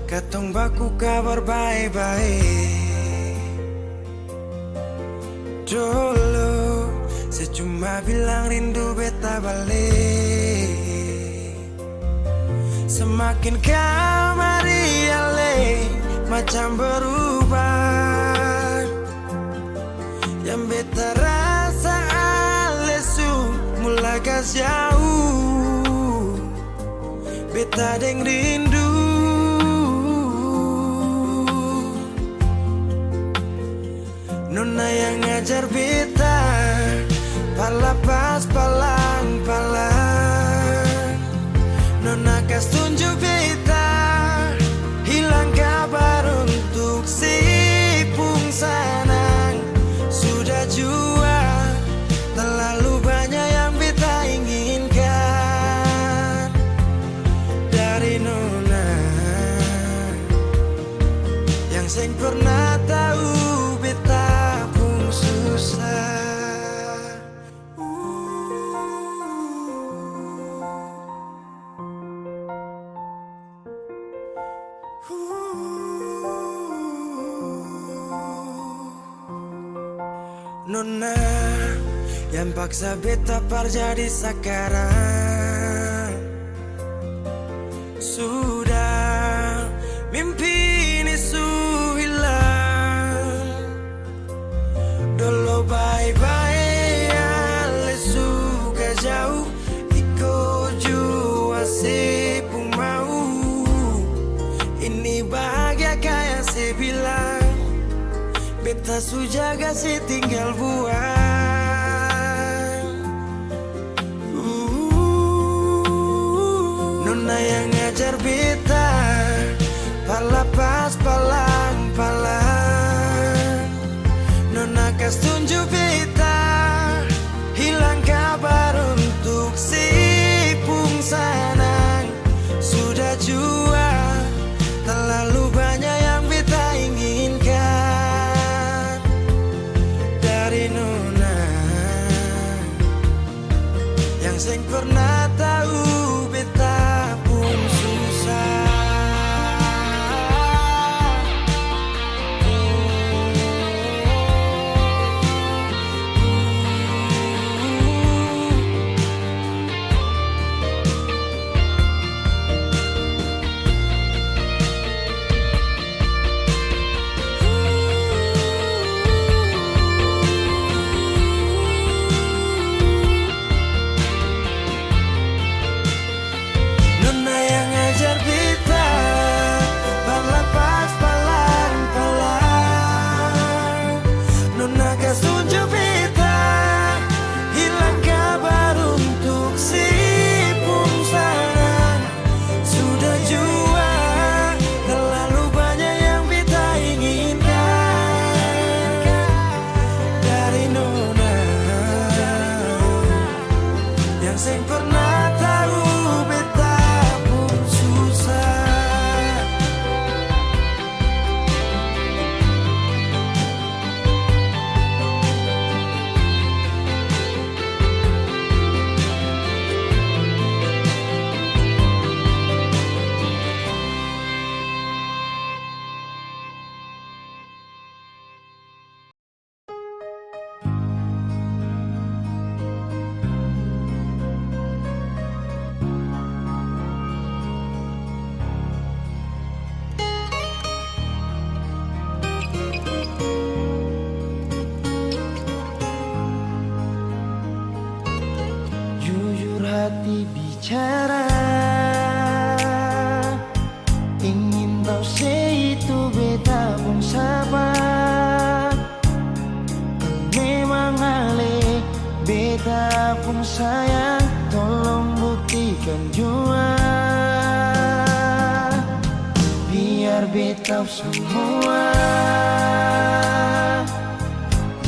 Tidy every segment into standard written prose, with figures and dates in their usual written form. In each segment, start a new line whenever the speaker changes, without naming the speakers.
Katong baku kabar baik-baik. Dulu saya cuma bilang rindu beta balik. Semakin kamari ale macam berubah. Yang beta rasa alesu mulai gas jauh. Beta deng rindu. Nona yang ngajar beta palapas palang-palang. Nona kas tunjuk beta hilang kabar untuk si Pungsanang. Sudah jua terlalu banyak yang beta inginkan dari Nona yang seng pernah tahu beta pun susah. Nona yang paksa beta par jadi sekarang. Sudah mimpi ini su hilang. Dulu bye-bye ale suka jauh. Iko jua si pun mau. Ini bahagia kayak si bilang. Beta su jaga si tinggal buang. Nona yang ngajar beta palapas palang-palang. Nona kas tunjuk beta hilang kabar untuk si Pungsanang. Sudah jua terlalu banyak yang beta inginkan dari Nona yang seng pernah tahu beta pun susah. Nona yang ngajar beta palapas palang-palang. Nona kas tunjuk beta hilang kabar untuk si Pungsanang. Sudah jua terlalu banyak yang beta inginkan dari Nona yang seng pernah tahu beta pun susah. Jujur hati bicara, ingin tahu itu beta pun sabar. Memang ale beta pun sayang, tolong buktikan jua biar beta semua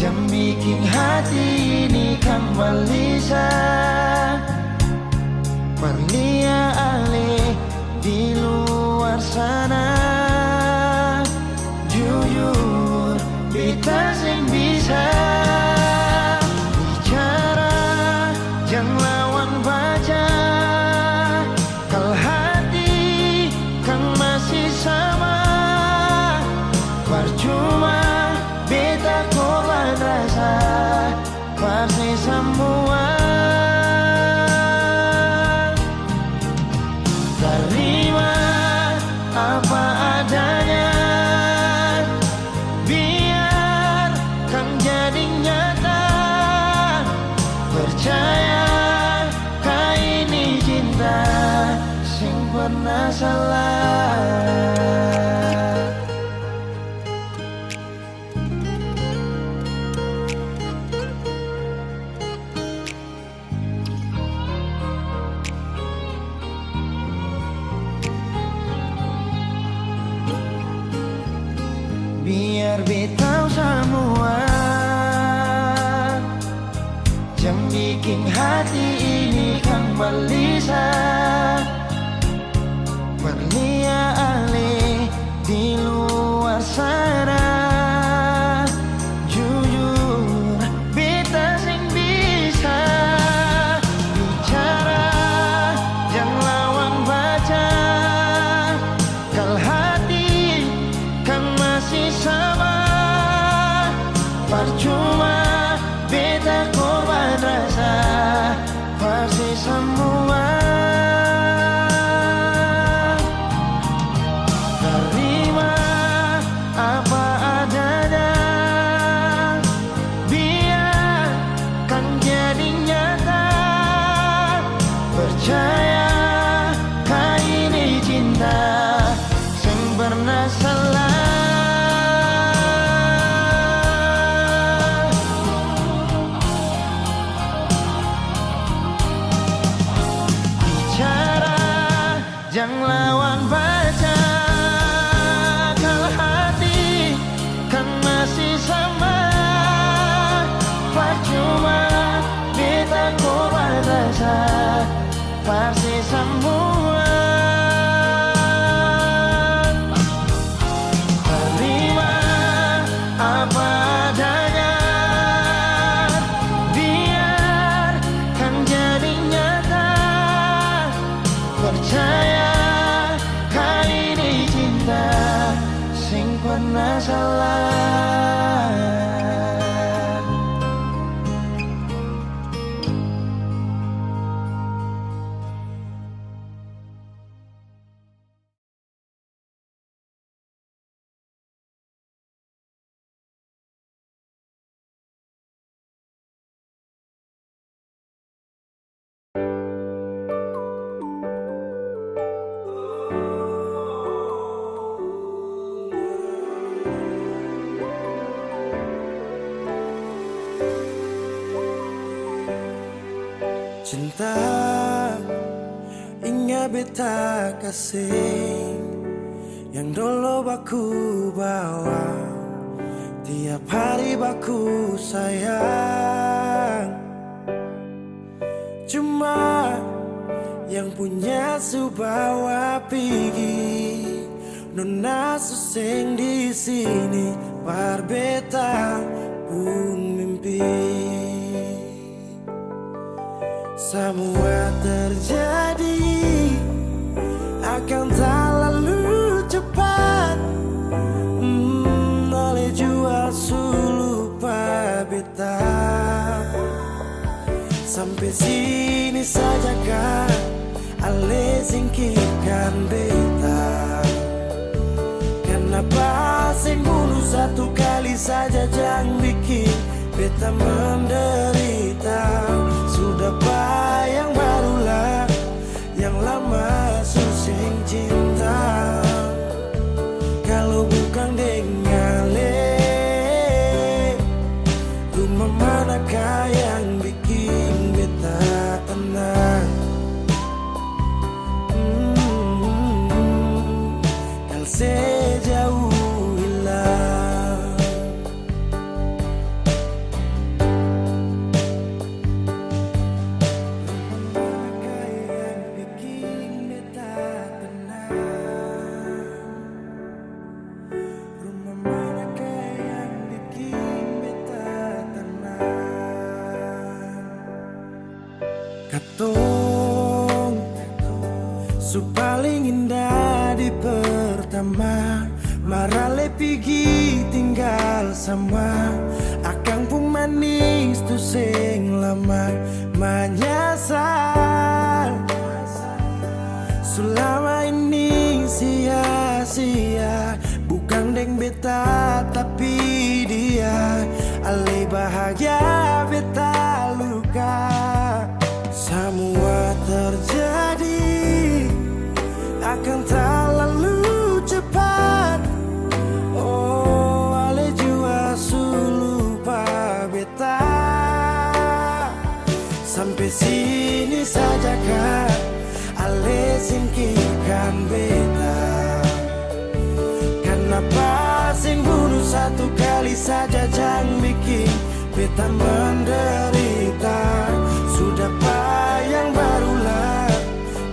yang bikin hati ini kembali Parlia ale di luar sana. Jujur beta sing bisa bicara, jangan lawan baca. Kalau hati kan masih sama.
salah. Biar beta semua yang bikin hati ini kan gelisah, berlian di luar sana. Jujur beta sing bisa bicara yang lawan baca, kal hati kan masih sama. Percuma beta korban rasa, pasti semua terima apa adanya. Biarkan jadi nyata, percaya kali ini cinta sing pernah salah. Jangan lawan baca, kalau hati kan masih sama. Percuma beta korban rasa, pasti semua terima apa adanya. Biarkan jadi nyata, percaya sing pernah salah.
Cinta ingat beta kasih yang dulu baku bawa, tiap hari baku sayang. Cuma yang punya subawa pergi, nona suseng di sini, par beta pun mimpi. Semua terjadi akan tak lalu cepat, oleh jual sulupa beta. Sampai sini saja kan ale singkirkan beta. Kenapa sing bunuh satu kali saja jangan bikin beta menderita. Sudah yang barulah, yang lama suseng cinta. Kalau bukan dengan rumah manakah yang bikin beta tenang? Kalau sejauh hilang, katong su paling indah di pertama, marale pigi tinggal sama. Akang pun manis tu sing lama menyasar. Selama ini sia-sia, bukan deng beta tapi dia. Ale bahagia beta luka. Semua terjadi akan tak sini saja kak, ale singkirkan beta. Kenapa sing bunuh satu kali saja, jangan bikin beta menderita. Sudah pak yang barulah,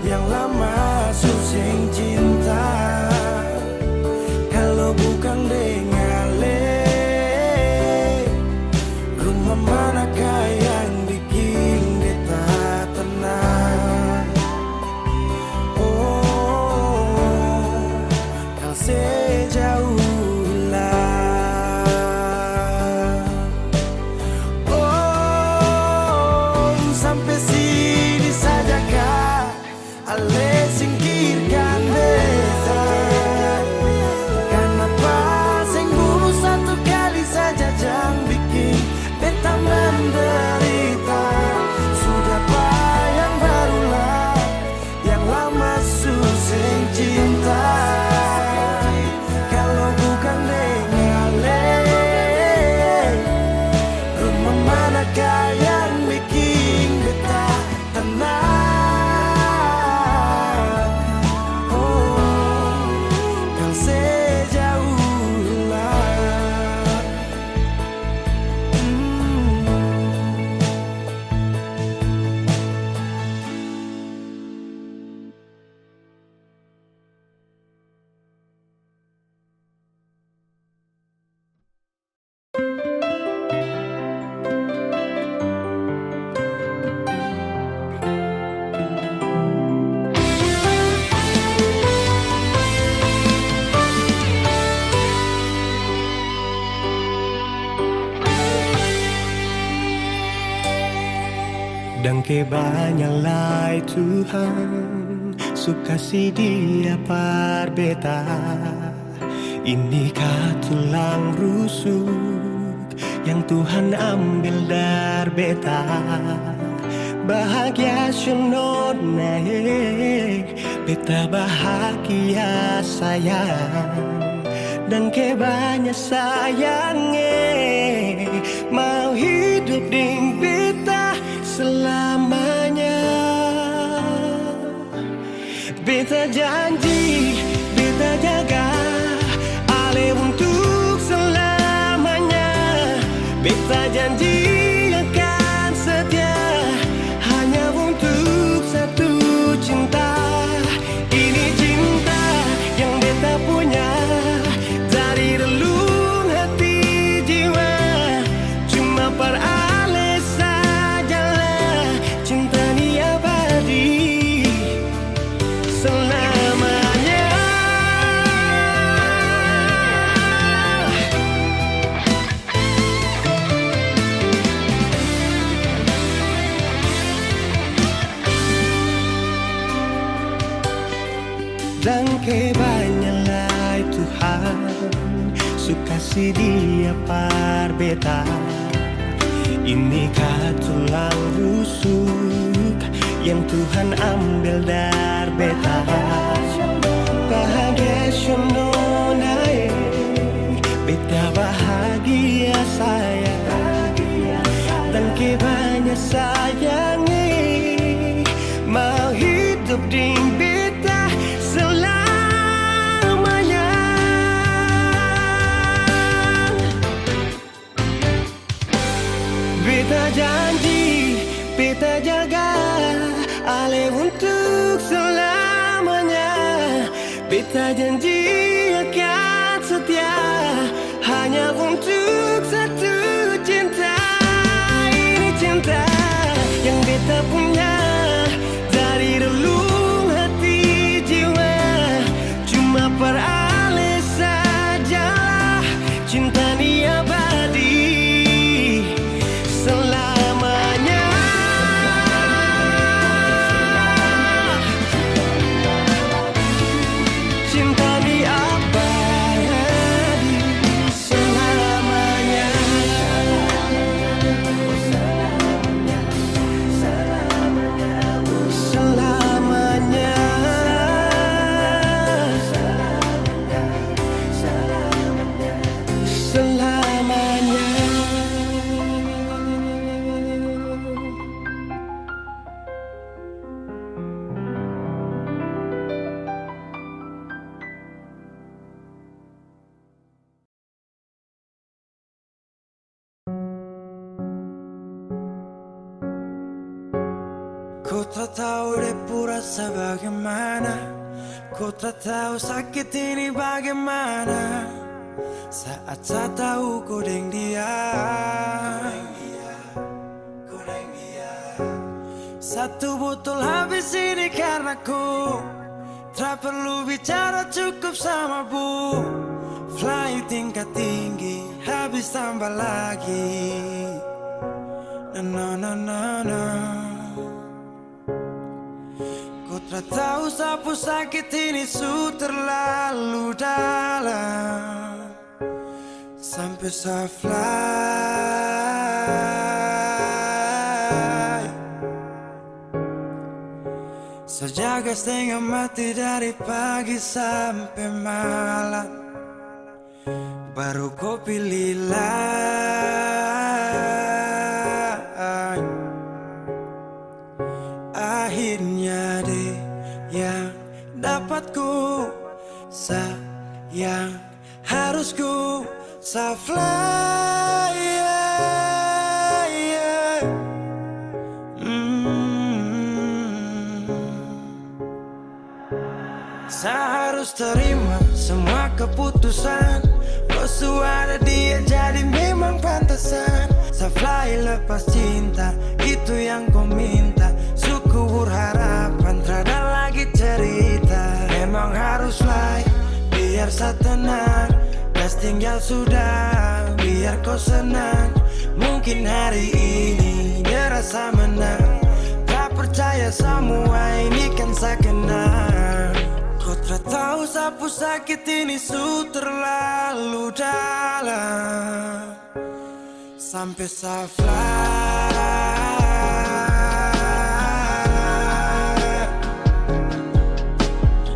yang lama susing cinta. Kalau bukan dengan rumah manakah yang bikin beta tenang? Oh, kau sejauh lah. Oh, sampai sini saja kak, ale singkirkan beta. Kenapa sing bunuh satu kali saja, jangan bikin beta menderita. Sudah pak yang barulah, yang lama susing cinta. Kalau bukan dengan rumah manakah yang bikin beta tenang? Oh, kau sejauh lah.
Dan kebanyalah Tuhan suka si dia par beta. Inikah tulang rusuk yang Tuhan ambil dari beta. Bahagia senod naik, beta bahagia sayang. Dan kebanyak sayangnya mau hidup ding beta selamanya. Beta janji, beta jaga ale untuk selamanya. Beta janji akan setia hanya untuk satu cinta. Ini cinta yang beta punya dari relung hati jiwa. Cuma per ale sajalah cinta ni abadi selamanya. Dan kebanyalah Tuhan suka si dia par beta. Inikah tulang rusuk yang Tuhan ambil dari beta. Bahagia senonai, beta bahagia sayang. Dan kebanyak sayangnya mau hidup ding beta selamanya. Beta janji, beta jaga ale untuk selamanya. Beta janji akan setia hanya untuk satu cinta. Ini cinta yang beta punya dari relung hati jiwa. Cuma per ale sajalah cinta ni abadi selamanya. Cinta ni
tak tahu depu rasa bagaimana, ku tak tahu sakit ini bagaimana. Saat saya tahu ku deng dia, satu botol habis ini karena ku tak perlu bicara, cukup sama bu. Fly tingkat tinggi, habis tambah lagi. Na na na na. Ku tak tahu sapu sakit ini su terlalu dalam, sampai saya fly. Sejaga setengah mati dari pagi sampai malam, baru kau pilih lain. Akhirnya deh yang dapat ku sayang, harus ku fly, yeah, yeah. Saya harus terima semua keputusan, Bosu ada dia jadi memang pantasan. Saya fly lepas cinta, itu yang kau minta. Suku berharapan, terada lagi cerita. Memang harus fly, biar saya tenang. Gas tinggal sudah, biar kau senang. Mungkin hari ini dia rasa menang. Tak percaya semua ini kan saya kenal. Kau tak tahu sapu sakit ini su terlalu dalam, sampai saya fly.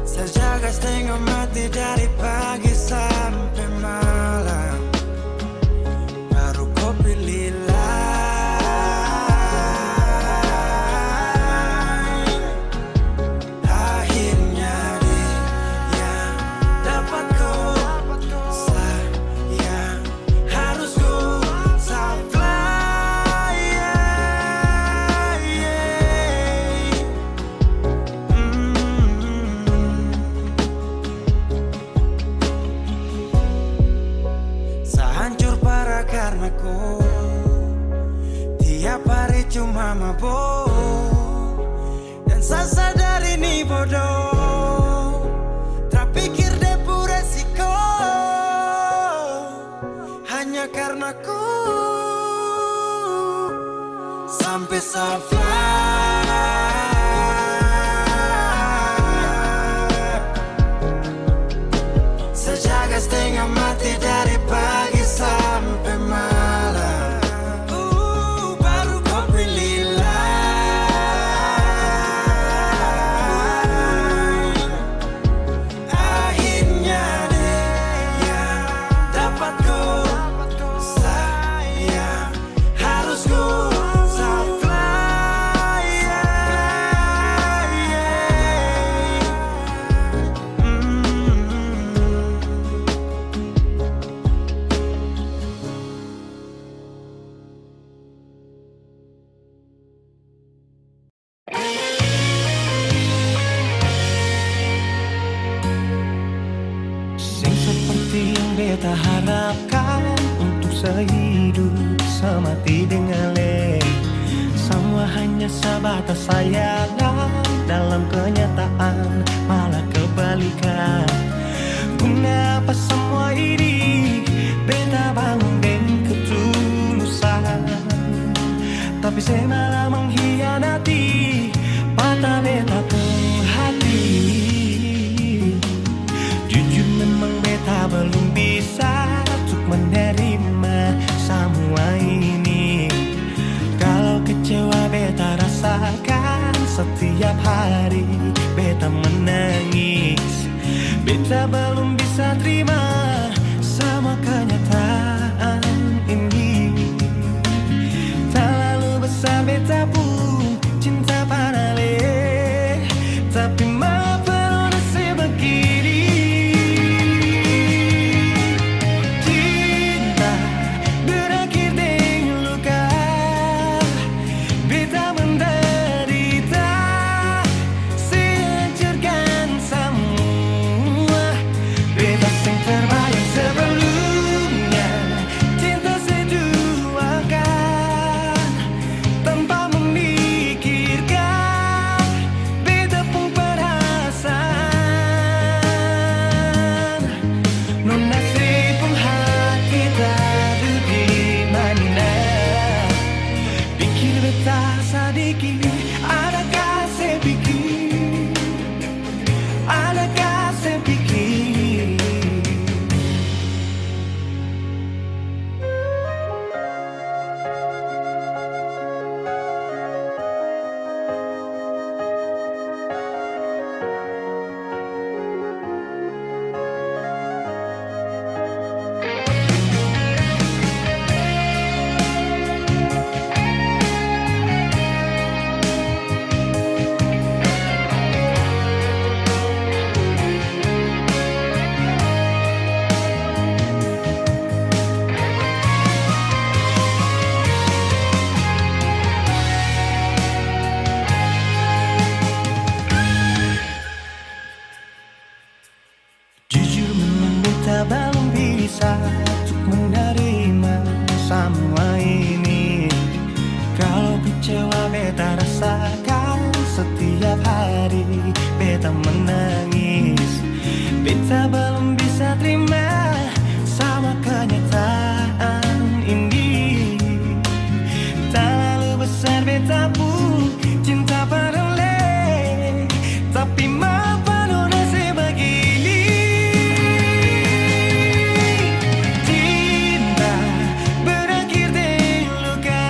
Saya jaga setengah mati dari pagi sampai malam, baru kau pilih lain. Akhirnya dia yang dapat kau sayang, harus kau fly, yeah, yeah. Saya hancur parah karena kau tiap hari cuma mabuk, dan saya sadar ini bodoh. Tak pikir depu resiko, hanya karena ku sampai saya fly. Saya jaga setengah mati dari pagi sampai malam, baru kau pilih lain. Akhirnya dia yang dapat kau sayang, harus kau fly, yeah, yeah.
Sing seperti yang beta harapkan, untuk sehidup semati dengan le. Semua hanya sebatas sayangan, dalam kenyataan malah kebalikan. Kenapa semua ini beta bangun dengan ketulusan, tapi saya malah mengkhianati mata beta ke hati. Jujur memang beta belum bisa untuk menerima semua ini. Kalau kecewa beta rasakan setiap hari, beta menangis. Beta belum bisa terima sama kenyataan ini. Terlalu besar beta pun cinta panale, tapi maaf nasib begini. Cinta berakhir dengan luka, beta menderita. beta belum bisa untuk menerima semua ini. Kalau kecewa beta rasakan setiap hari, beta menangis. Beta belum bisa terima sama kenyataan ini. Terlalu besar beta pun cinta padamu, tapi mengapa nasib begini? Cinta berakhir di luka,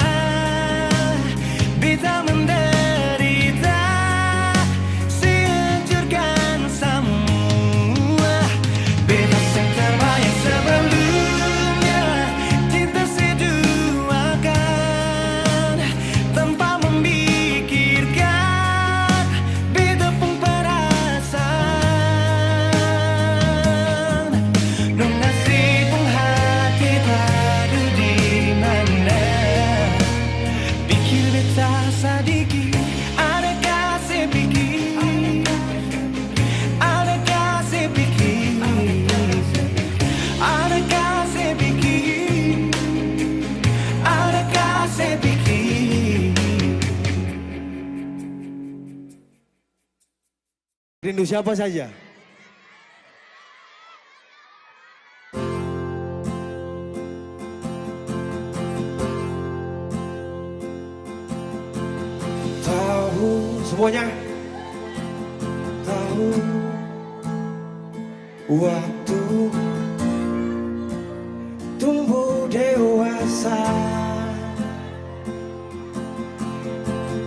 beta menderita, sehancurkan semua. Beta yang terbayang sebelumnya, cinta seduakan tanpa memikirkan beta pun perasaan. Dong nasib pun hati tadu di mana, pikir beta sadiki, adakah sepikir, adakah sepikir, adakah sepikir, adakah sepikir.
Rindu siapa saja?
Tahu semuanya, tahu waktu tumbuh dewasa,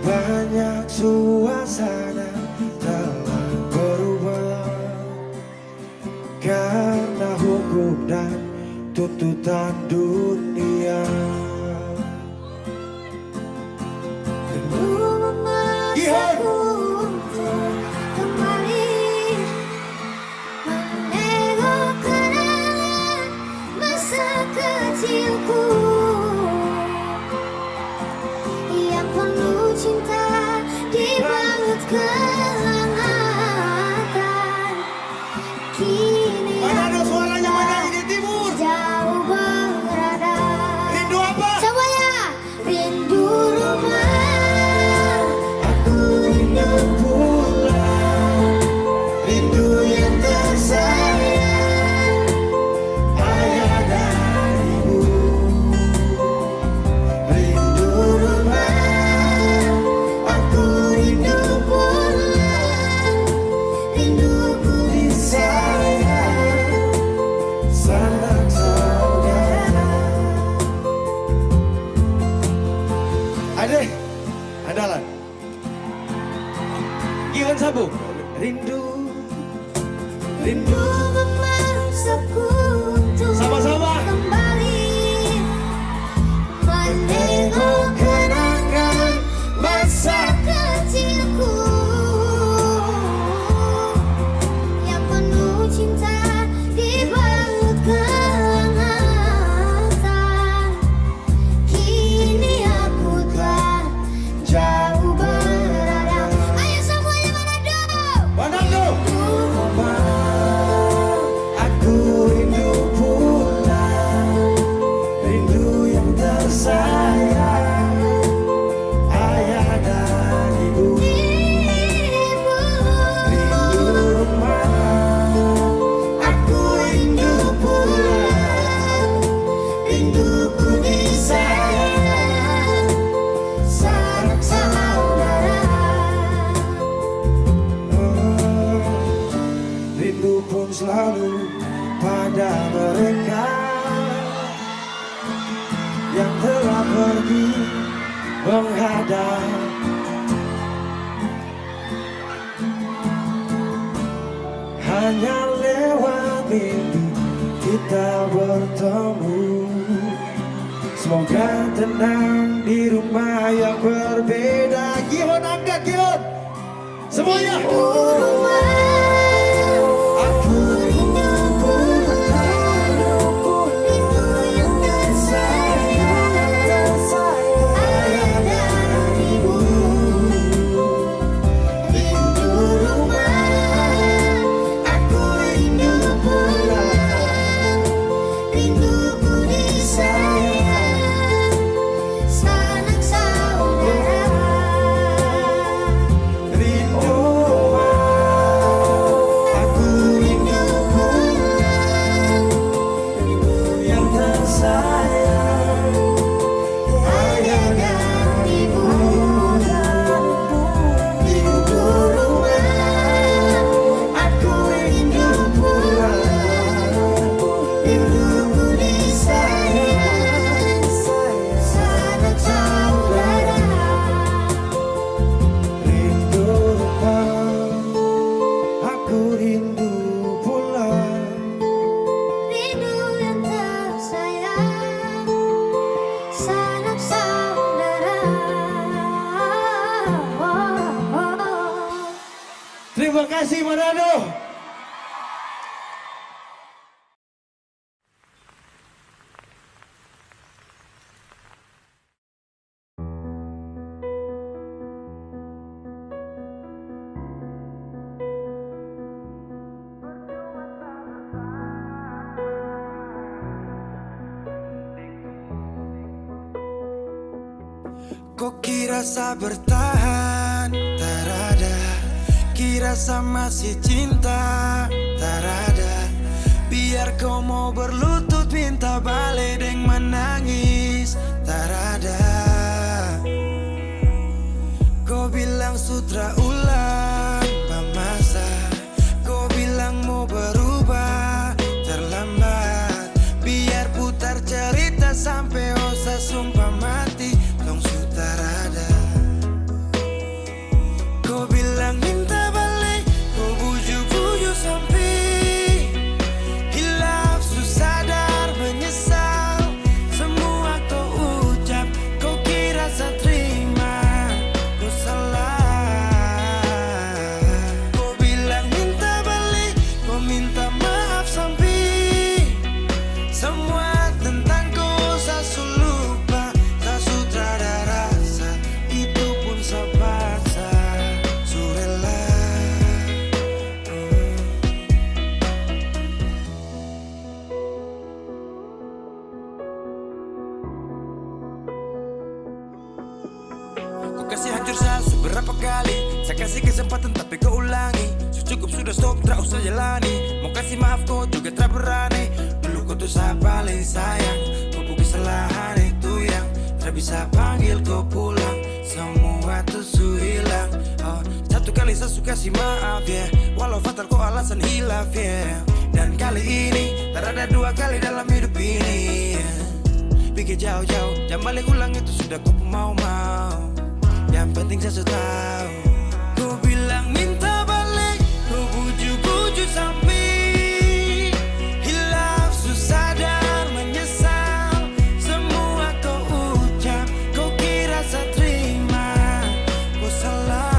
banyak suasana telah berubah karena hukum dan tuntutan dunia.
Memaksaku untuk kembali menengok kenangan masa kecilku yang penuh cinta dibalut kehangatan. Kini
Mana ada
aku
suaranya, mana ini timur?
jauh berada.
Rindu apa?
Semuanya rindu rumah.
Aku rindu pulang, rindu yang tersayang, ayah dan ibu. Rindu rumah, aku rindu pulang, rinduku disayang, sanak saudara.
Adek, andalan. Iwan Sabu.
Rindu,
Rindu memaksaku untuk
Sama-sama.
kembali menengok kenangan masa kecilku yang penuh cinta dibalut kehangatan. Kini aku telah jauh berada. Ayo semuanya Manado.
Manado.
aku rindu pulang, rindu yang tersayang, ayah dan ibu. Rindu rumah, aku rindu pulang, rinduku disayang, sanak saudara. Rindu pun selalu pada mereka yang telah pergi menghadap. Hanya lewat mimpi kita bertemu. Semoga tenang di rumah yang berbeda. Gion angkat Gion, semuanya. Aku rindu pulang,
Rindu yang tersayang, ayah dan ibu. Rindu rumah, aku rindu pulang,
Kok kira saya bertahan? Tak ada. Kira saya masih cinta? Tak ada. Biar kau mau berlutut minta balik deng menangis. Tak ada. Kau bilang sutra ulang masa. Kau bilang mau berubah terlambat. Biar putar cerita sampai osa sumpah mati. Tong sutar ada. Kau bilang minta balik. Kau bujuk-bujuk sampai hilaf susah sadar menyesal. Semua kau ucap. Kau kira saya terima. Kau salah. Kau bilang minta balik. Kau minta maaf sampai semua tentang kau saya lupa. Tak sutradara rasa. Itu pun saya paksa. Surela. Kau kasih hancur saya seberapa kali. Saya kasih kesempatan tapi kau ulangi. Cukup sudah stop, tak usah jalani. Mau kasih maaf kau juga tak berani. Dulu kau tuh saya paling sayang. Kau bukan kesalahan itu yang tak bisa panggil kau pulang. Semua tuh su hilang. Oh, satu kali saya suka kasih maaf ya, walau fatal kau alasan hilaf ya. Dan kali ini tak ada dua kali dalam hidup ini ya. Pikir jauh-jauh, jangan balik ulang itu sudah kau mau-mau. Yang penting saya sudah tahu. Kau bilang minta balik. Kau bujuk-bujuk sampai hilaf susah sadar menyesal. Semua kau ucap. Kau kira saya terima. Kau salah.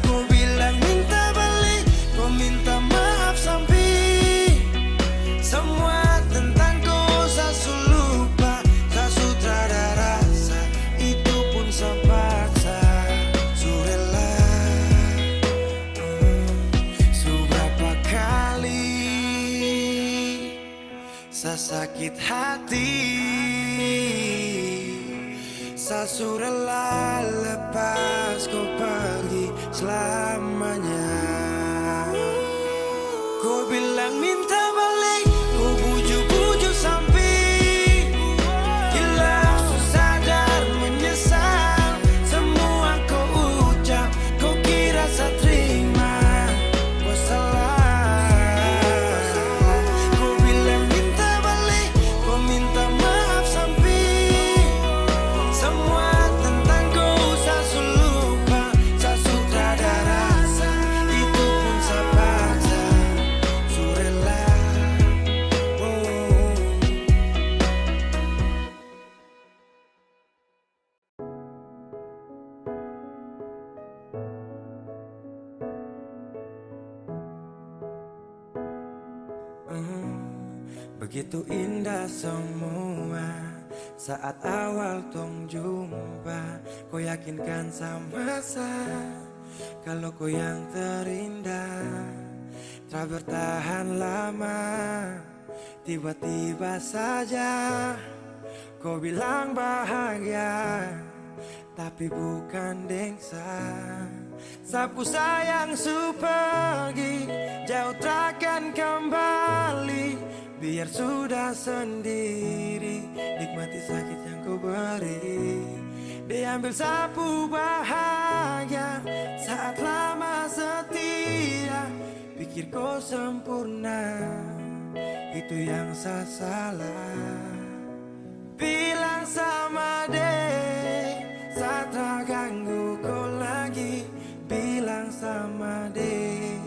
Kau bilang minta balik. Kau minta maaf sampai semua tentang kau saya lupa. Tak sutradara rasa. Itu pun saya paksa. Surela. Seberapa kali saya sakit hati. Saya surela lepas kau pergi selamanya. Kau bilang minta balik. Kau bujuk-bujuk sampai hilaf susah sadar menyesal. Semua kau ucap. Kau kira saya terima. Kau salah. Kau bilang minta balik. Kau minta maaf sampai semua tentang kau saya lupa. Saya sutradara rasa. Itu pun saya paksa. Surela. Begitu indah semua saat awal tong jumpa. Kau yakinkan sama saya kalau kau yang terindah. Tak bertahan lama, tiba-tiba saja kau bilang bahagia, tapi bukan dengsa. Sapu sayang su pergi, jauh takkan kembali. Biar sudah sendiri, nikmati sakit yang kau beri. Diambil sapu bahagia saat lama setia. Pikir kau sempurna, itu yang saya salah. Bilang sama deh, saya tak ganggu kau lagi. Bilang sama deh,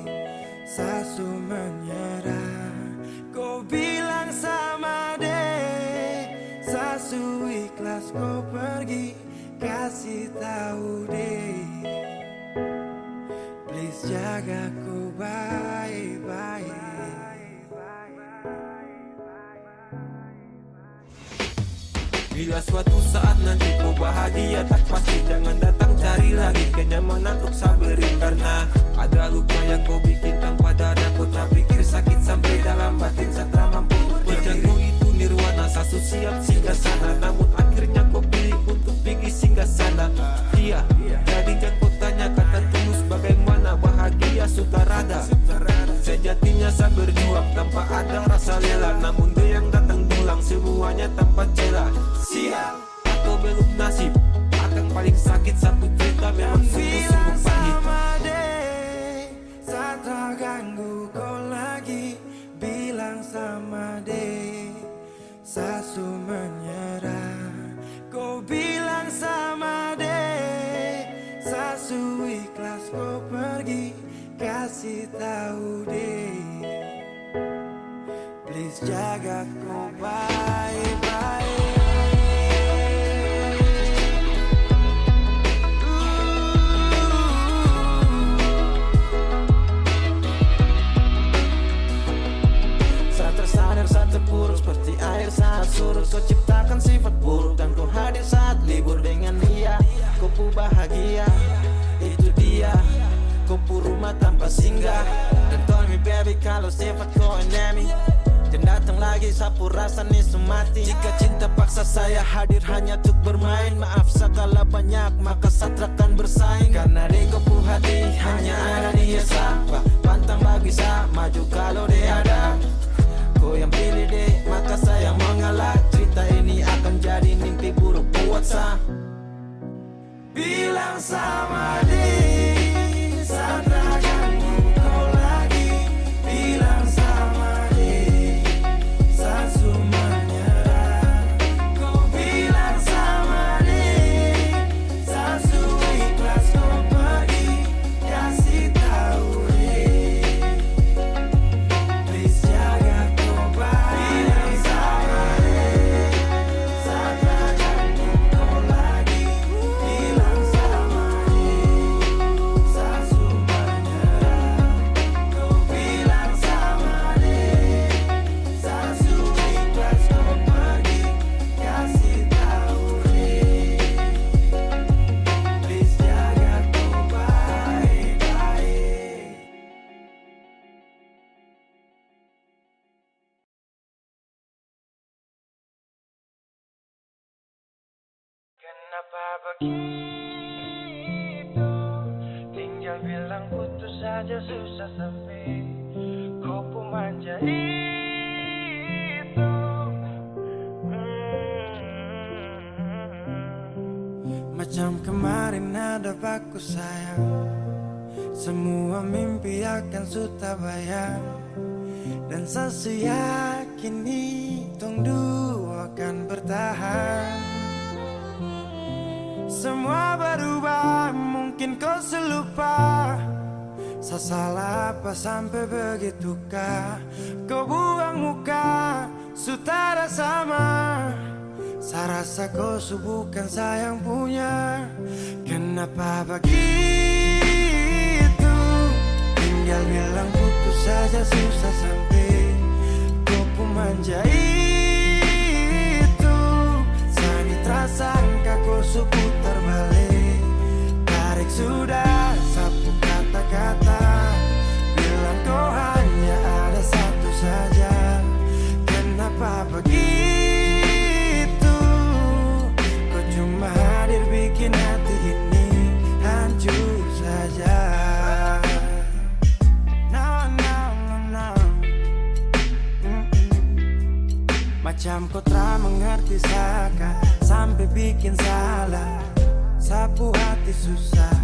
saya su menyerah. Kau bilang sama deh, saya su ikhlas kau pergi. Kasih tahu deh, please jaga ku baik-baik.
Bila suatu saat nanti kau bahagia, tak pasti jangan datang cari lagi kenyamanan untuk saberi. Karena ada luka yang kau bikin tanpa dada. Kau tak pikir sakit sampai dalam batin, setelah mampu berdiri. Itu nirwana, sasu siap singgah sana. Namun akhirnya kau pilih biasa berjuang tanpa ada rasa rela, namun dia yang datang pulang semuanya tanpa celah. Sial atau belum nasib, akan paling sakit satu cerita memang sungguh-sungguh pahit.
Saat terganggu kau lagi bilang sama de, Sasu menyerah. Kau bilang sama de, Sasu ikhlas kau pergi, kasih tahu de, please jaga kau baik-baik. Saat tersadar, saat terpuruk seperti air saat surut, kau ciptakan sifat buruk dan kau hadir saat libur dengan dia. Kau pu bahagia, itu dia. Kau pu rumah tanpa singgah. Dan tell me baby kalau sifat kau enemy, dan datang lagi sapu rasa nisu mati. Jika cinta paksa saya hadir hanya untuk bermain, maaf segala banyak maka satrakan bersaing. Karena di kau pu hati hanya ada dia siapa, pantang bagi saya maju kalau dia ada. Kau yang pilih deh, maka saya mengalah. Cerita ini akan jadi mimpi buruk buat saya. Bilang sama deh, saat ganggu kau lagi. Bilang sama deh, Sasu menyerah. Kau bilang sama deh, Sasu ikhlas kau pergi, kasih tahu deh, please jaga kau baik. Bilang sama deh, saat ganggu kau lagi. Bilang sama deh, Sasu menyerah. Kau bilang sama deh, Sasu ikhlas kau pergi, kasih tahu deh, please jaga kau baik-baik. Kenapa begitu? Tinggal bilang putus saja susah sampai kau pun manja itu. Macam kemarin ada baku sayang, semua mimpi akan sudah bayang. Dan saya yakin tong dua akan bertahan. Semua berubah, mungkin kau selupa. Saya salah apa sampai begitukah? Kau buang muka, sutara sama. Saya rasa kau bukan saya yang punya. Kenapa begitu? Tinggal bilang putus saja susah sampai kau pun manja itu. Sani tersangka kau putar balik, tarik sudah sapu kata-kata. Bilang kau hanya ada satu saja. Kenapa begitu? Kau cuma hadir bikin hati ini hancur saja. No, no, no, no. Macam kau tak mengerti saka, sampai bikin salah, sapu hati susah.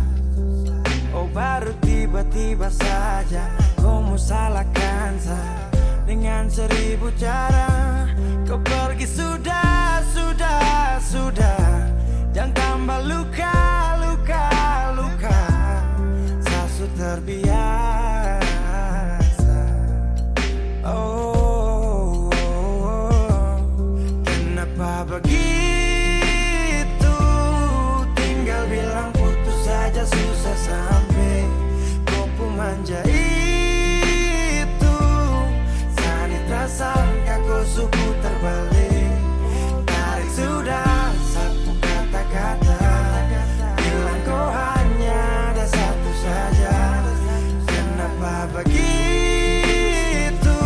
Oh baru tiba-tiba saja kau mau salahkan saya dengan 1000 cara. Kau pergi sudah, sudah, sudah. Jangan tambah luka, luka, luka. Sasu terbiasa. Oh, kenapa begitu? Tinggal bilang putus saja susah sampai kau pun manja itu. Sani tersangka kau putar balik, tarik sudah sapu kata-kata. Bilang kau hanya ada satu saja. Kenapa begitu?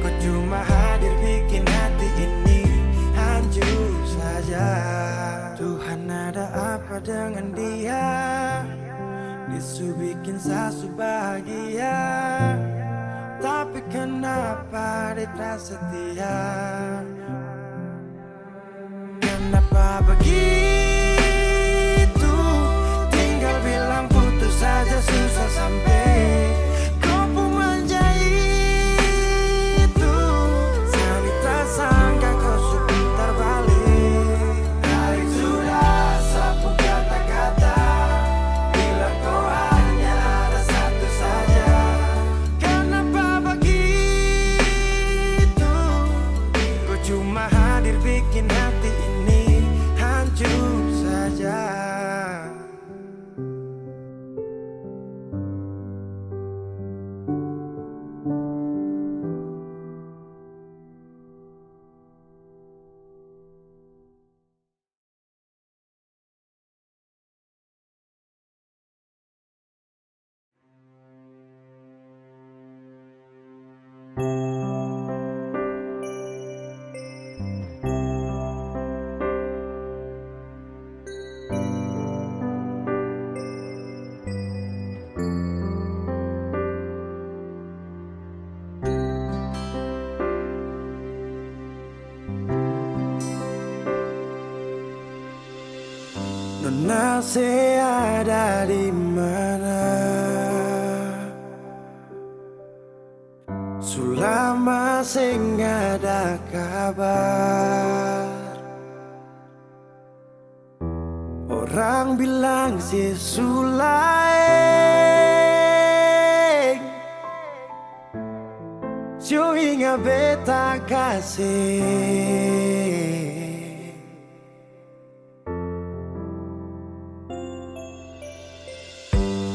Kau cuma hadir bikin hati ini hancur saja. Tuhan ada apa dengan dia? Disu bikin Sasu bahagia. Tapi kenapa dia tak setia? Kenapa begitu? Tinggal bilang putus saja susah sampai kau pun menjadi itu. Saya tak sangka kau sebentar balik. Tarik sudah sapu kata-kata, bilang kau hanya ada satu saja. Kenapa begitu? Kau cuma hadir bikin hati ini hancur saja. Nona saya ada di mana? Sulama sing ada kabar. Orang bilang si Sulaeng Sio inga beta kasih.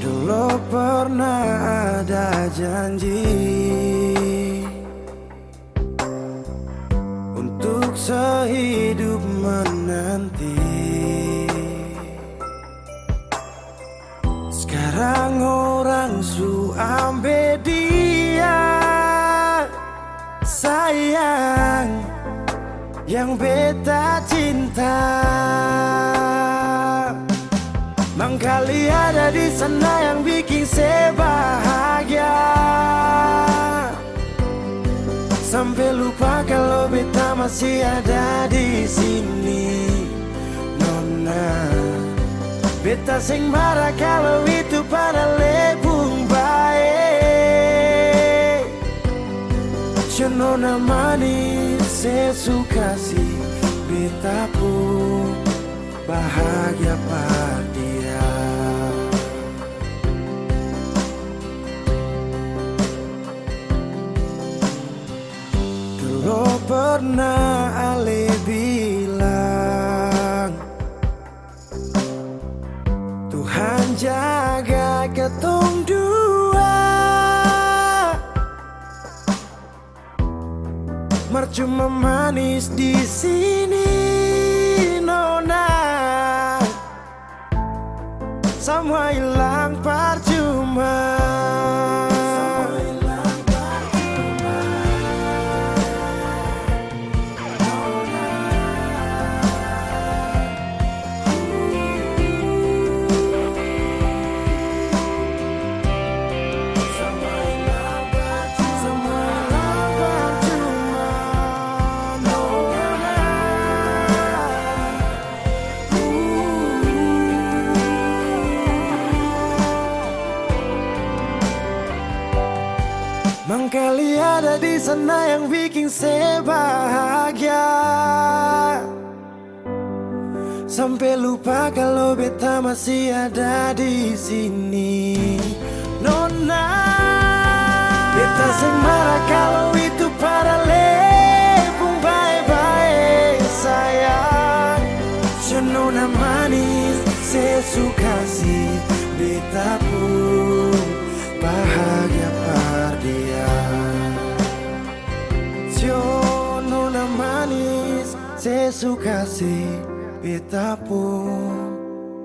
Dulu pernah ada janji untuk sehidup menanti. Sekarang orang su ambil dia. Sayang yang beta cinta. Mangkali ada di sana yang bikin saya bahagia. Sampai lupa kalau beta masih ada di sini. Nona, beta sing marah kalau itu pada lebung baik. Nona manis, saya suka sih. Beta pun bahagia pada dia. Dulu pernah Ale bilang Tuhan jaga ketong dua. Mercuma manis di sini, Nona. Semua hilang percuma. Mangkali ada di sana yang bikin saya bahagia. Sampai lupa kalau beta masih ada di sini. Nona, beta sing marah kalau itu para lebung bye-bye sayang. Nona manis, saya suka sih. Beta pun bahagia par dia. Nona manis, saya suka sih. Beta pun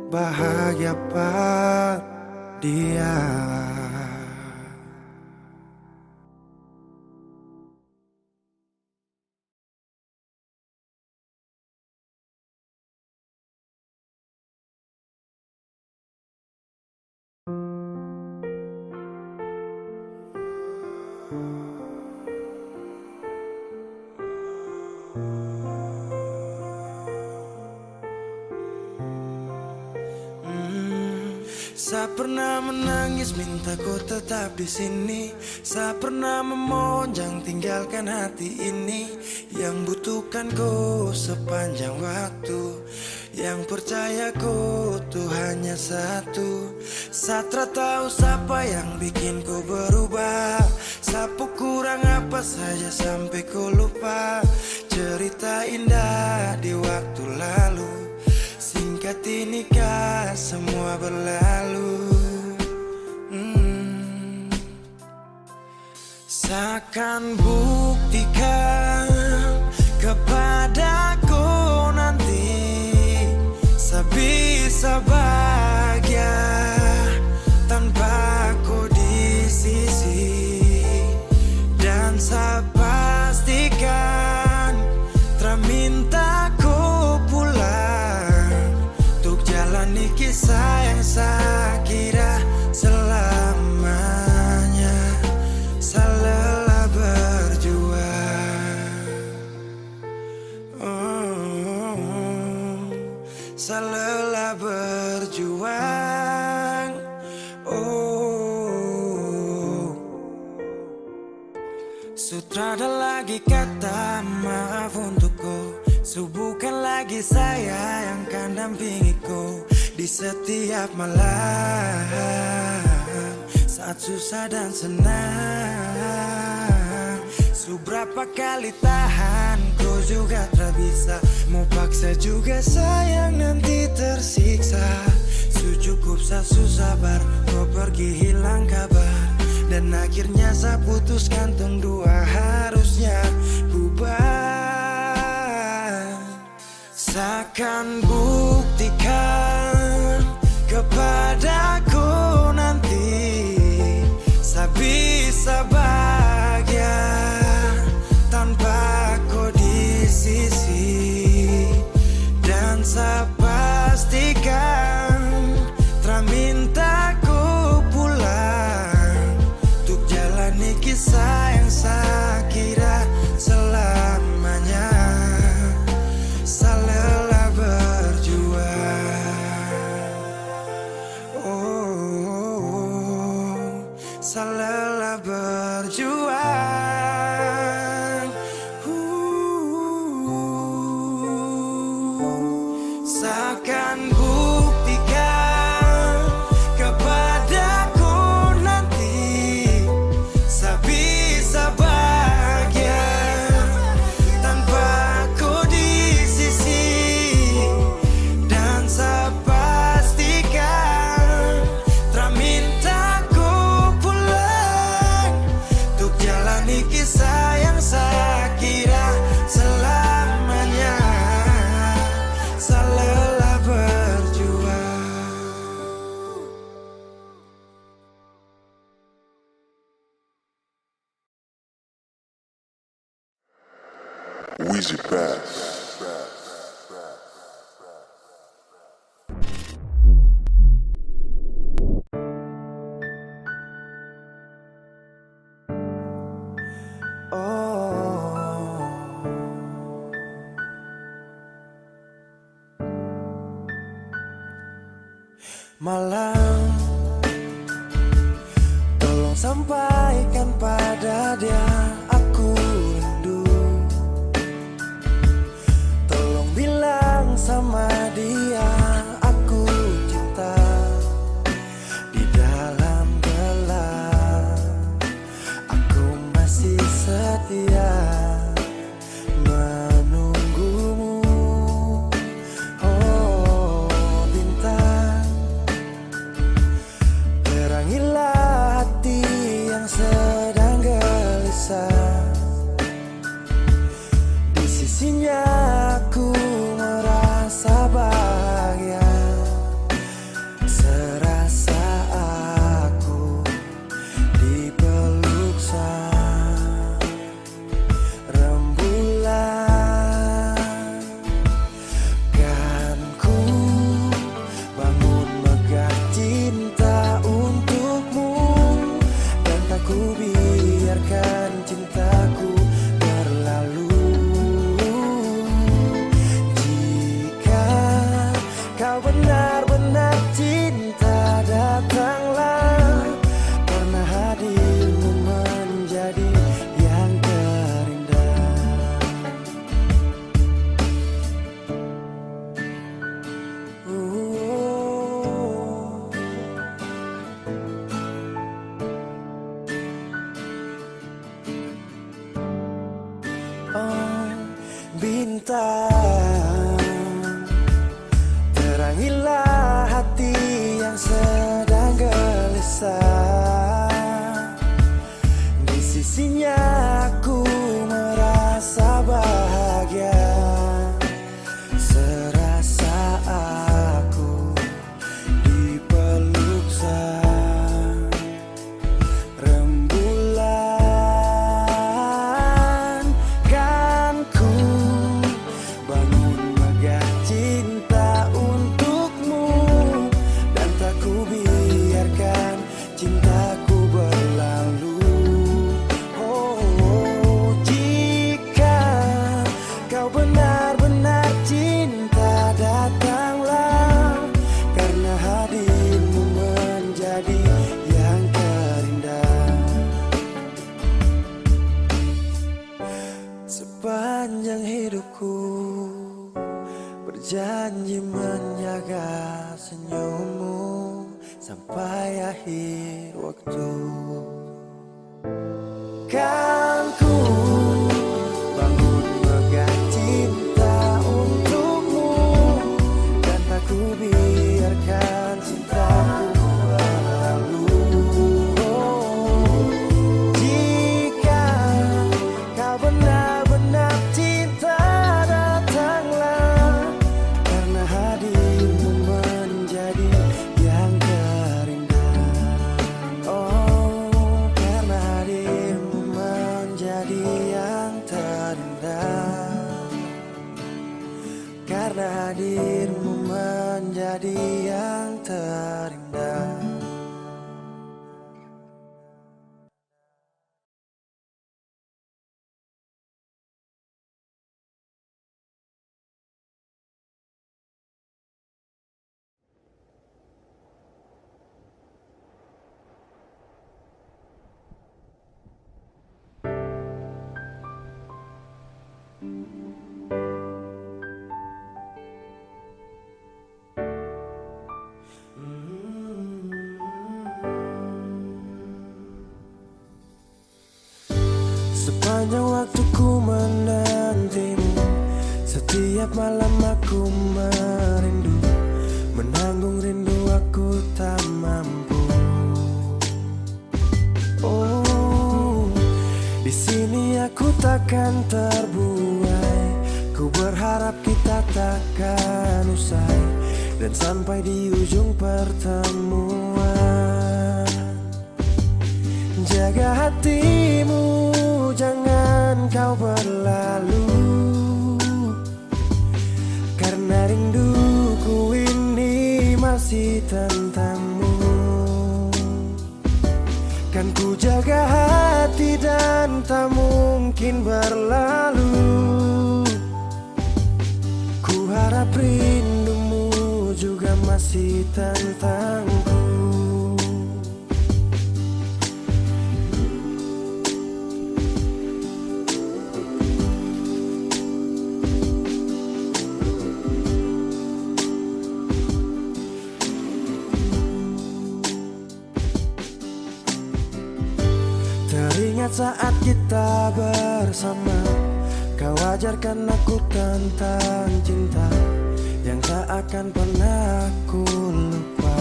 bahagia par dia. Saya pernah menangis minta kau tetap di sini. Saya pernah memonjang tinggalkan hati ini. Yang butuhkan kau sepanjang waktu. Yang percaya kau tuh hanya satu. Saya tak tahu siapa yang bikin kau berubah. Sapu kurang apa saja sampai kau lupa. Cerita indah di waktu lalu. Singkat ini kah semua berlalu. Seakan buktikan kepadaku nanti saya bisa bahagia tanpa kau di sisi. Dan saya pastikan terminta kau pulang untuk jalani kisah yang saya kira selamanya. Saya lelah berjuang, saya lelah berjuang. Sutrada lagi kata maaf untukku. Bukan lagi saya yang kan dampingi kau di setiap malam saat susah dan senang. Seberapa kali tahan kau juga tak bisa. Mau paksa juga sayang nanti tersiksa. Cukup saya susah sabar kau pergi hilang kabar. Dan akhirnya saya putuskan tong dua harusnya bubar. Seakan buktikan kepadaku nanti saya bisa bahagia tanpa kau di sisi. Dan saya pastikan terminta kau pulang untuk jalani kisah yang saya kira selamanya. Saya lelah berjuang, saya lelah berjuang. Seakan buktikan kepadaku nanti saya bisa bahagia tanpa kau di sisi. Dan saya pastikan terminta kau pulang untuk jalani kisah yang saya kira selamanya. Saya lelah berjuang.
Wheezy Bass.
Malam, tolong sampaikan pada dia aku rindu. Tolong bilang sama dia aku cinta. Di dalam gelap aku masih setia menunggumu. Oh bintang, terangilah hati yang sedang gelisah. Di sisinya aku merasa bahagia. Serasa aku dipeluk sang rembulan. Kan ku bangun megah cinta untukmu. Dan tak ku biarkan cintaku berlalu. cinta, terangilah hati yang sedang gelisah. Di sisinya aku merasa bahagia, serasa aku dipeluk sang rembulan. Kan ku bangun megah cinta untukmu, dan tak ku biarkan cintaku berlalu. Oh, jika kau benar-benar cinta, datanglah, karena hadirmu menjadi yang terindah. Sepanjang hidupku berjanji menjaga senyummu sampai akhir waktu. Kan ku bangun megah cinta untukmu, dan tak ku biarkan cintaku berlalu. Oh, jika kau benar-benar cinta, datanglah, karena hadirmu menjadi yang terindah. Oh, karena hadirmu menjadi yang terindah. Karena hadirmu menjadi yang terindah. Sepanjang waktu ku menantimu, setiap malam aku merindu, menanggung rindu aku tak mampu. Oh, di sini aku takkan terbuai, ku berharap kita takkan usai, dan sampai di ujung pertemuan. Jaga hatimu, jangan kau berlalu, karena rinduku ini masih tentangmu. Kan ku jaga hati dan tak mungkin berlalu. Ku harap rindumu juga masih tentangku. Teringat saat kita bersama, kau ajarkan aku tentang cinta yang tak akan pernah aku lupa.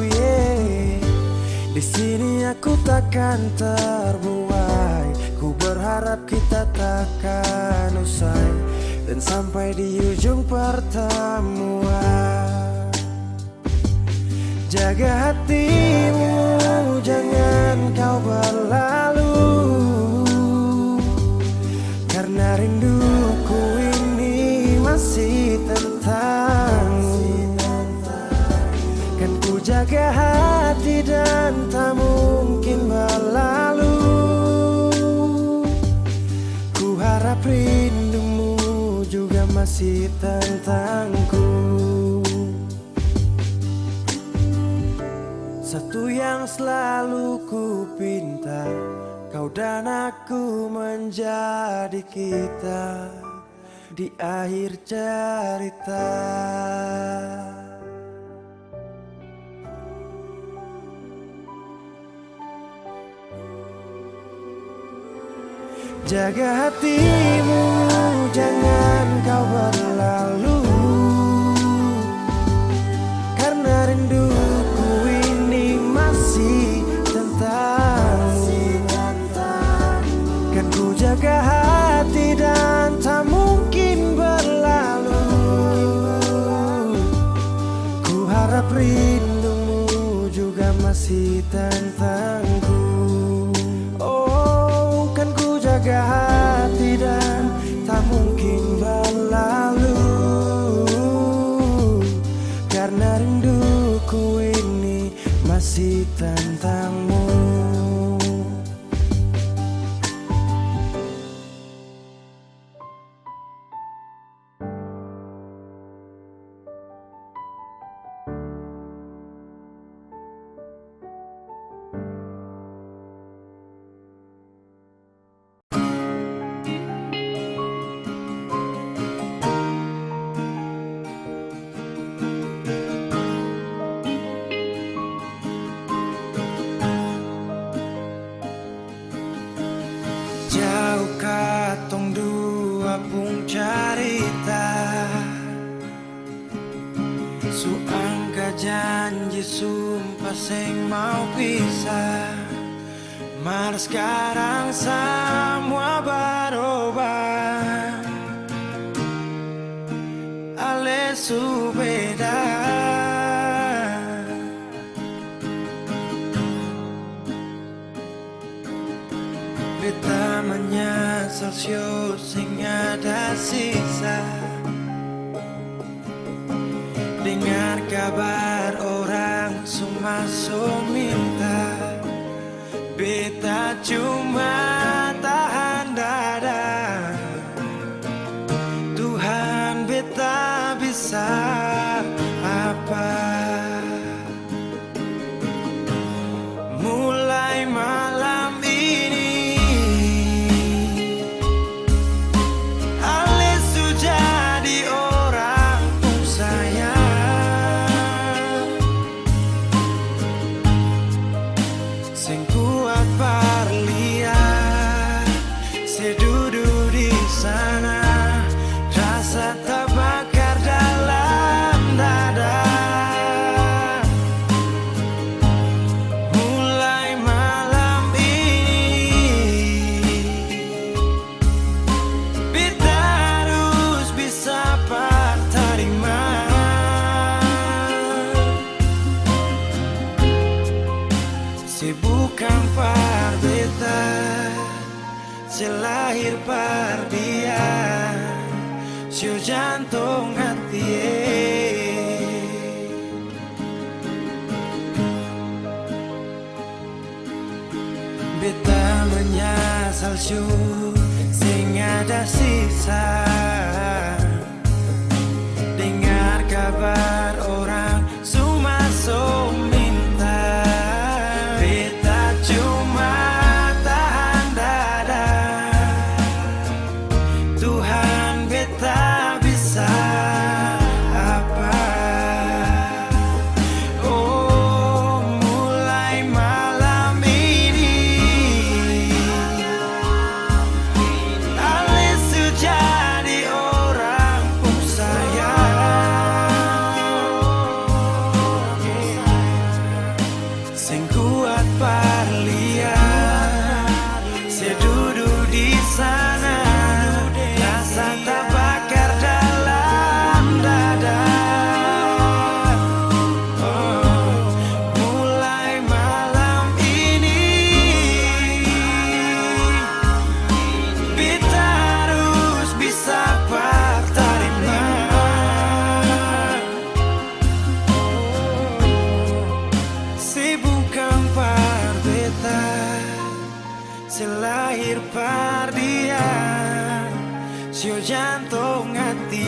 Yeah. Di sini aku takkan terbuai, ku berharap kita takkan usai, dan sampai di ujung pertemuan. Jaga hatimu, jangan kau berlalu, karena rinduku ini masih tentangmu. Kan ku jaga hati dan tak mungkin berlalu. Ku harap rindumu juga masih tentangku. Satu yang selalu ku pinta, kau dan aku menjadi kita di akhir cerita. Jaga hatimu, jangan kau berlalu, karena rinduku ini masih tentangmu. Kan ku jaga hati dan tak mungkin berlalu. Ku harap rindumu juga masih tentangku. Oh, kan ku jaga hati dan tak mungkin berlalu, karena rinduku ini masih tentangmu. Jauh katong dua pung carita, suangka janji sumpah seng mau pisah. Mar sekarang semua berubah, ale su beda. Beta menyesal sio sing ada sisa. Dengar kabar orang semua minta, beta cuma tahan dada. Tuhan, beta bisa apa? Mulai malam ini Ale su jadi orang pun sayang, sing kuat parlihat, se duduk di sana, rasa terbakar dalam dada. Mulai malam ini beta harus bisa terima. Se bukan par beta, se lahir par dia, sio jantung hati. Beta menyesal sio sing ada sisa. Dengar kabar orang semua minta, beta cuma tahan dada. Tuhan, beta bisa apa? Oh, mulai malam ini Ale su jadi orang pun sayang, sing kuat parlihat, se duduk di sana, rasa terbakar dalam dada. Oh, mulai malam ini beta harus bisa terima. Se bukan par beta, se lahir par dia, sio jantung hati.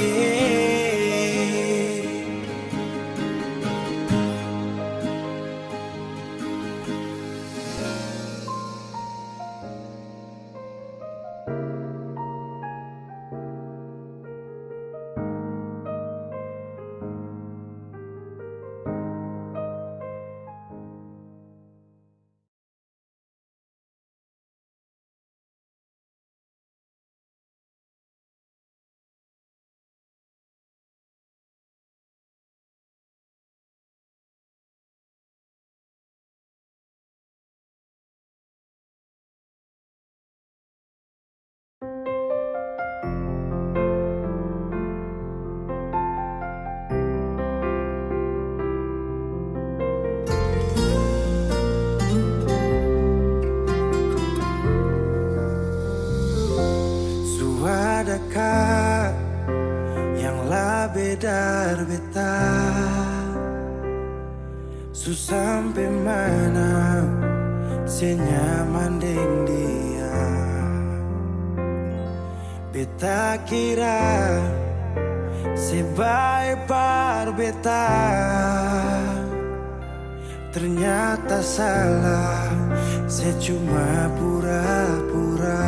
kakak yang lebih dari beta. Su sampai mana senyaman deng dia. Beta kira sebaik par beta, ternyata salah, saya cuma pura-pura.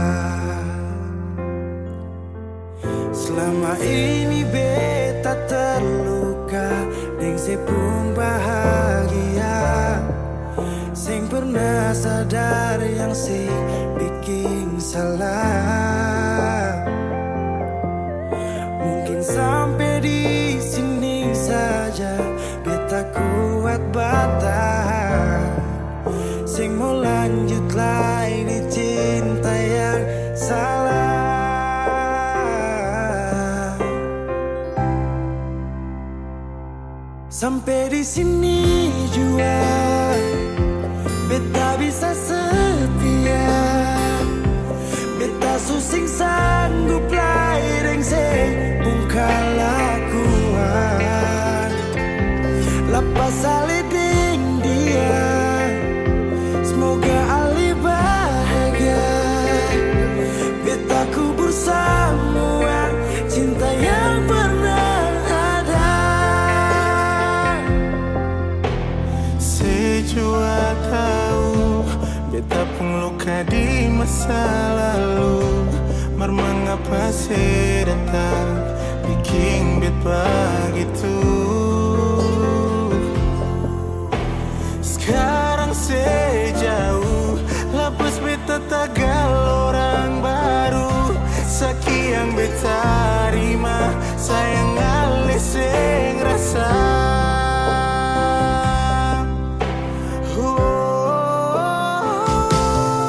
Selama ini beta terluka, deng sepung bahagia, sing pernah sadar yang si bikin salah. Mungkin sampai di sini saja beta kuat bertahan, sing mau lanjut lagi di cinta yang salah. Sampai di sini jua beta bisa setia, beta susing sanggup lain sepung kelakuan. Lepas aliding dia, semoga Ali bahagia. Beta kubur semua cinta yang pernah ada.
Sejua tahu beta pun luka di masa lalu, mar mengapa saya datang bikin beta begitu. Sekarang sejauh lepas beta tagal orang baru, sekian beta terima sayang alih sing rasa.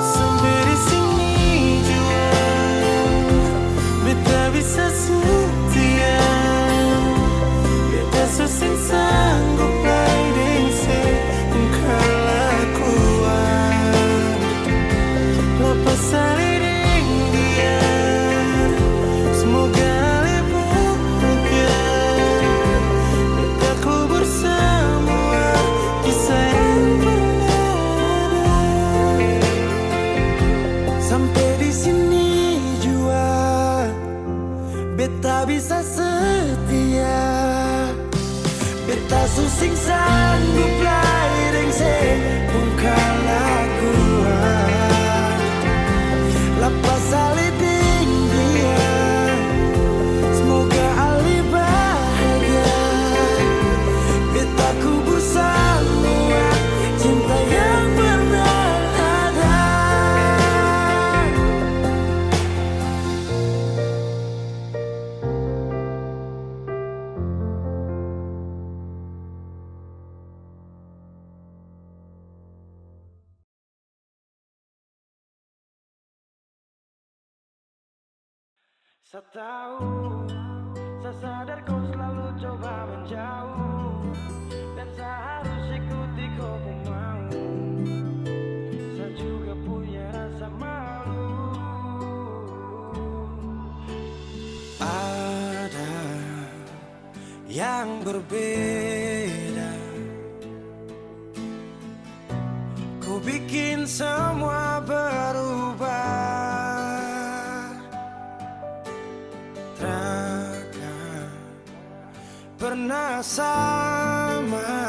Sampai di sini jua beta bisa setia, beta susing sanggup lain sepung kelakuan. Lepas saliding dia, semoga lebih bahagia. Beta kubur semua kisah yang pernah ada.
Sampai di sini jua beta bisa setia, beta susing sanggup lain sepung kelakuan. Lepas aliding dia, semoga Ali bahagia. Beta kubur semua cinta yang pernah ada. Saya tahu, saya sadar kau selalu coba menjauh, dan saya harus ikuti kau pun mau. Saya juga punya rasa malu. Ada yang berbeda, kau bikin semua berubah. Takkan pernah sama,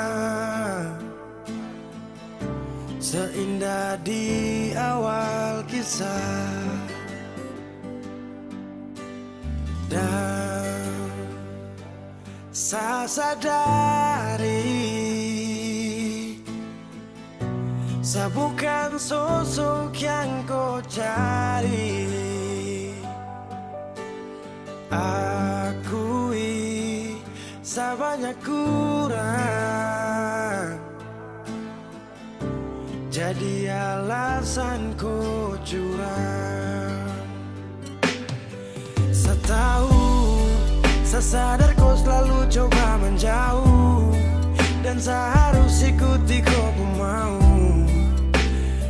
seindah di awal kisah. Dan saya sadari, saya bukan sosok yang kau cari. Akui saya banyak kurang, jadi alasan kau curang. Saya tahu, saya sadar kau selalu coba menjauh, dan saya harus ikuti kau pun mau.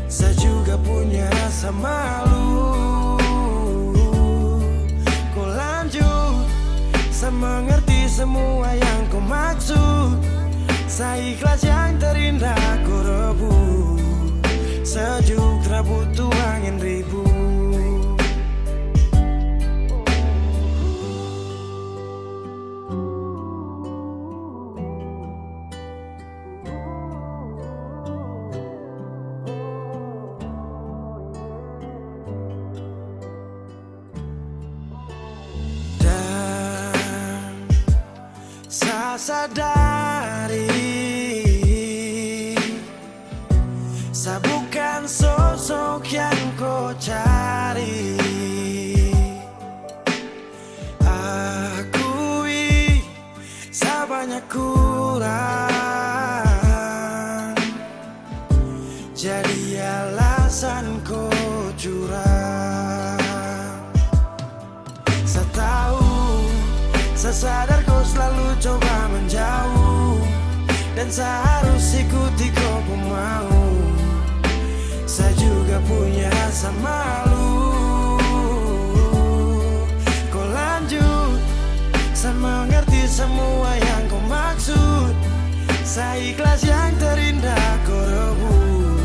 Saya juga punya rasa malu, kau mengerti semua yang kau maksud. Saya ikhlas yang terindah kau rebut. Sejuk tak butuh angin ribut. Dan saya sadari saya bukan sosok yang kau cari. Akui saya banyak kurang, jadi alasan kau curang. Saya tahu, saya sadar kau selalu coba menjauh, dan saya harus ikuti kau mau. Saya juga punya rasa malu. Kau lanjut, saya mengerti semua yang kau maksud. Saya ikhlas yang terindah kau rebut.